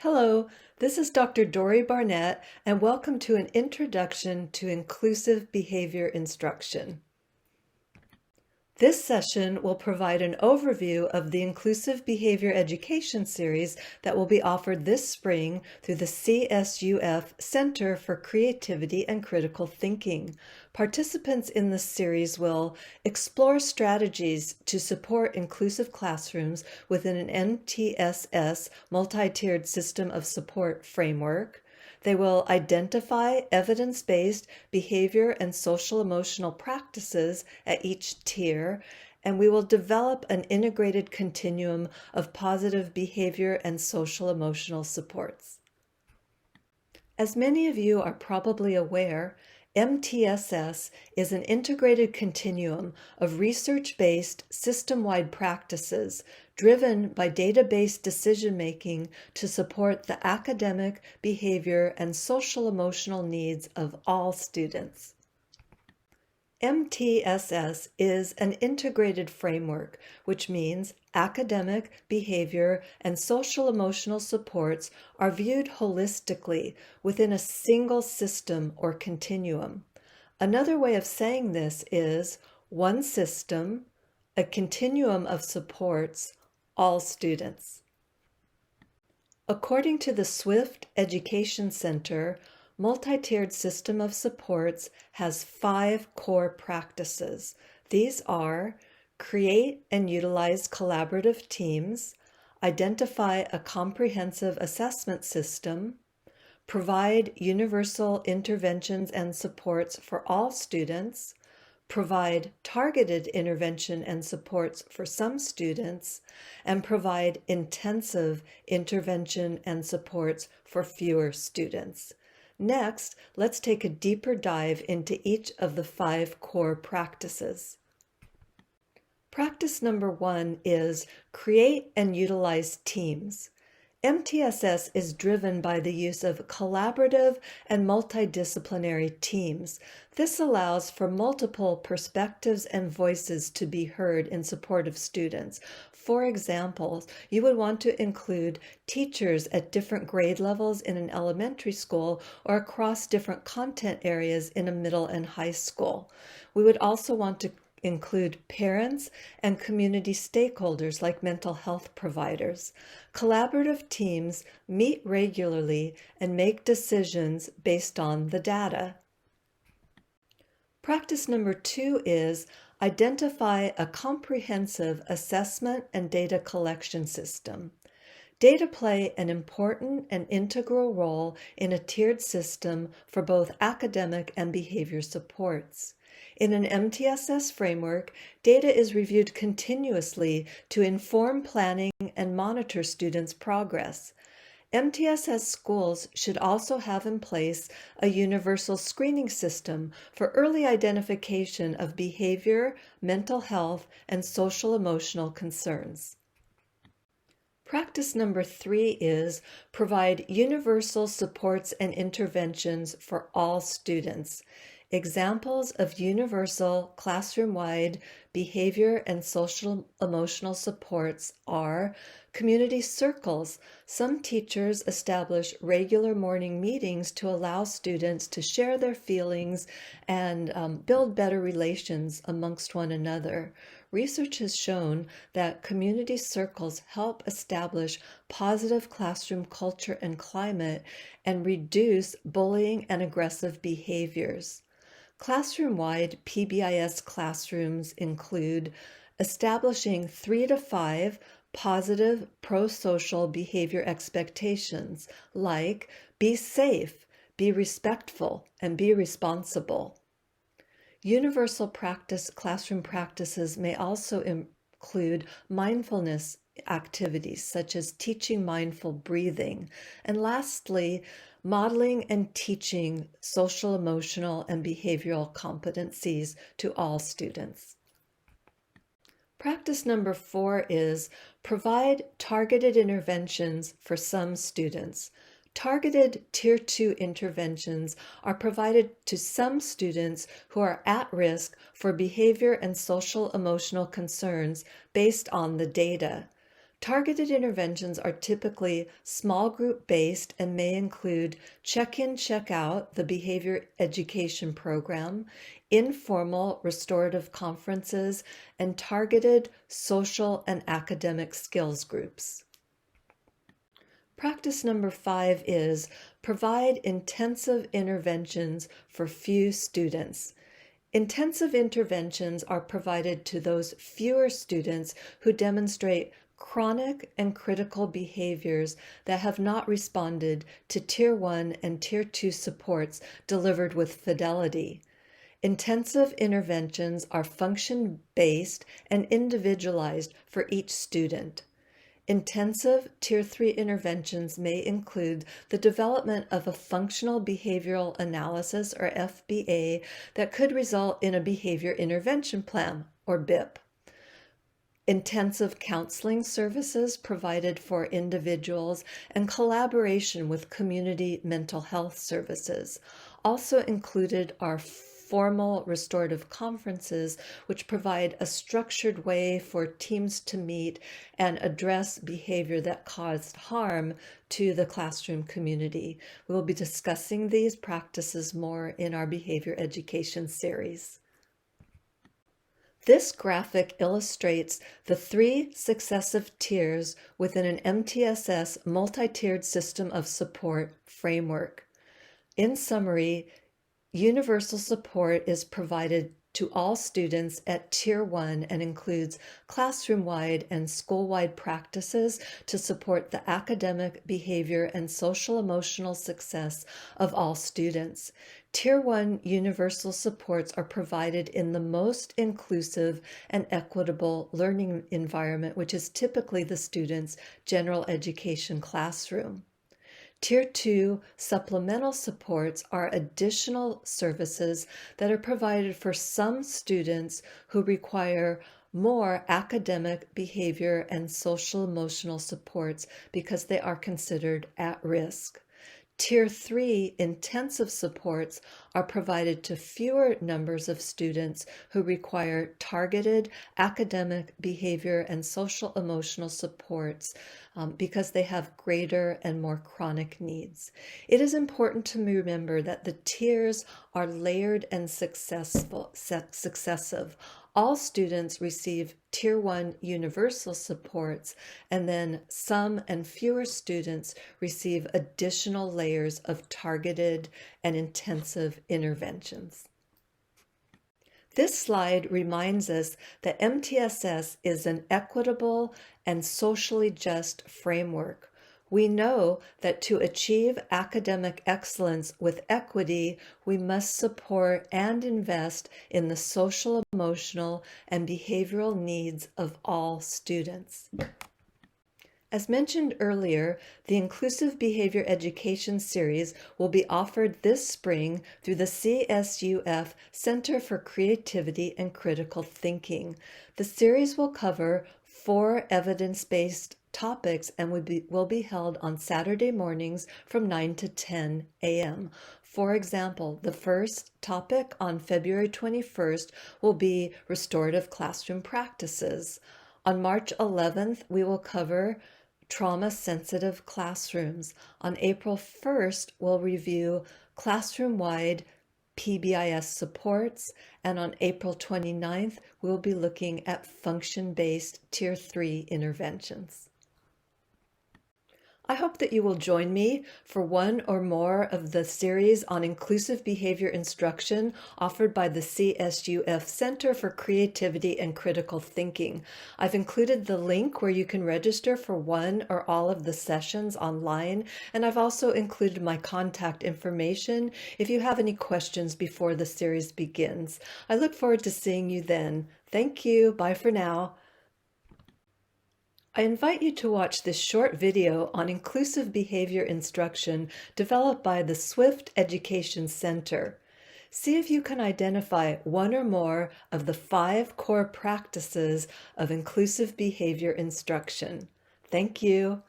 Hello, this is Dr. Dory Barnett, and welcome to an introduction to inclusive behavior instruction. This session will provide an overview of the Inclusive Behavior Education series that will be offered this spring through the CSUF Center for Creativity and Critical Thinking. Participants in this series will explore strategies to support inclusive classrooms within an MTSS multi-tiered system of support framework. They will identify evidence-based behavior and social-emotional practices at each tier, and we will develop an integrated continuum of positive behavior and social-emotional supports. As many of you are probably aware, MTSS is an integrated continuum of research-based, system-wide practices driven by data-based decision-making to support the academic, behavior, and social-emotional needs of all students. MTSS is an integrated framework, which means academic, behavior, and social-emotional supports are viewed holistically within a single system or continuum. Another way of saying this is one system, a continuum of supports, all students. According to the Swift Education Center, multi-tiered system of supports has 5 core practices. These are create and utilize collaborative teams, identify a comprehensive assessment system, provide universal interventions and supports for all students, provide targeted intervention and supports for some students, and provide intensive intervention and supports for fewer students. Next, let's take a deeper dive into each of the 5 core practices. Practice number 1 is create and utilize teams. MTSS is driven by the use of collaborative and multidisciplinary teams. This allows for multiple perspectives and voices to be heard in support of students. For example, you would want to include teachers at different grade levels in an elementary school or across different content areas in a middle and high school. We would also want to include parents and community stakeholders like mental health providers. Collaborative teams meet regularly and make decisions based on the data. Practice number 2 is identify a comprehensive assessment and data collection system. Data play an important and integral role in a tiered system for both academic and behavior supports. In an MTSS framework, data is reviewed continuously to inform planning and monitor students' progress. MTSS schools should also have in place a universal screening system for early identification of behavior, mental health, and social-emotional concerns. Practice number 3 is provide universal supports and interventions for all students. Examples of universal classroom-wide behavior and social-emotional supports are community circles. Some teachers establish regular morning meetings to allow students to share their feelings and build better relations amongst one another. Research has shown that community circles help establish positive classroom culture and climate and reduce bullying and aggressive behaviors. Classroom-wide PBIS classrooms include establishing 3 to 5 positive pro-social behavior expectations like be safe, be respectful, and be responsible. Universal classroom practices may also include mindfulness activities such as teaching mindful breathing. And lastly, modeling and teaching social, emotional, and behavioral competencies to all students. Practice number 4 is provide targeted interventions for some students. Targeted Tier 2 interventions are provided to some students who are at risk for behavior and social emotional concerns based on the data. Targeted interventions are typically small group based and may include check-in, check-out, the behavior education program, informal restorative conferences, and targeted social and academic skills groups. Practice number 5 is provide intensive interventions for few students. Intensive interventions are provided to those fewer students who demonstrate chronic and critical behaviors that have not responded to Tier 1 and Tier 2 supports delivered with fidelity. Intensive interventions are function-based and individualized for each student. Intensive Tier 3 interventions may include the development of a functional behavioral analysis, or FBA, that could result in a behavior intervention plan, or BIP. Intensive counseling services provided for individuals and collaboration with community mental health services. Also included are formal restorative conferences, which provide a structured way for teams to meet and address behavior that caused harm to the classroom community. We will be discussing these practices more in our behavior education series. This graphic illustrates the 3 successive tiers within an MTSS multi-tiered system of support framework. In summary, universal support is provided to all students at Tier 1 and includes classroom-wide and school-wide practices to support the academic, behavior, and social-emotional success of all students. Tier 1 universal supports are provided in the most inclusive and equitable learning environment, which is typically the student's general education classroom. Tier 2 supplemental supports are additional services that are provided for some students who require more academic, behavior, and social emotional supports because they are considered at risk. Tier 3 intensive supports are provided to fewer numbers of students who require targeted academic, behavior, and social emotional supports because they have greater and more chronic needs. It is important to remember that the tiers are layered and successive. All students receive Tier 1 universal supports, and then some and fewer students receive additional layers of targeted and intensive interventions. This slide reminds us that MTSS is an equitable and socially just framework. We know that to achieve academic excellence with equity, we must support and invest in the social, emotional, and behavioral needs of all students. As mentioned earlier, the Inclusive Behavior Education Series will be offered this spring through the CSUF Center for Creativity and Critical Thinking. The series will cover 4 evidence-based topics and will be held on Saturday mornings from 9 to 10 a.m. For example, the first topic on February 21st will be restorative classroom practices. On March 11th, we will cover trauma-sensitive classrooms. On April 1st, we'll review classroom-wide PBIS supports, and on April 29th, we'll be looking at function-based Tier 3 interventions. I hope that you will join me for one or more of the series on inclusive behavior instruction offered by the CSUF Center for Creativity and Critical Thinking. I've included the link where you can register for one or all of the sessions online, and I've also included my contact information if you have any questions before the series begins. I look forward to seeing you then. Thank you. Bye for now. I invite you to watch this short video on inclusive behavior instruction developed by the Swift Education Center. See if you can identify one or more of the 5 core practices of inclusive behavior instruction. Thank you.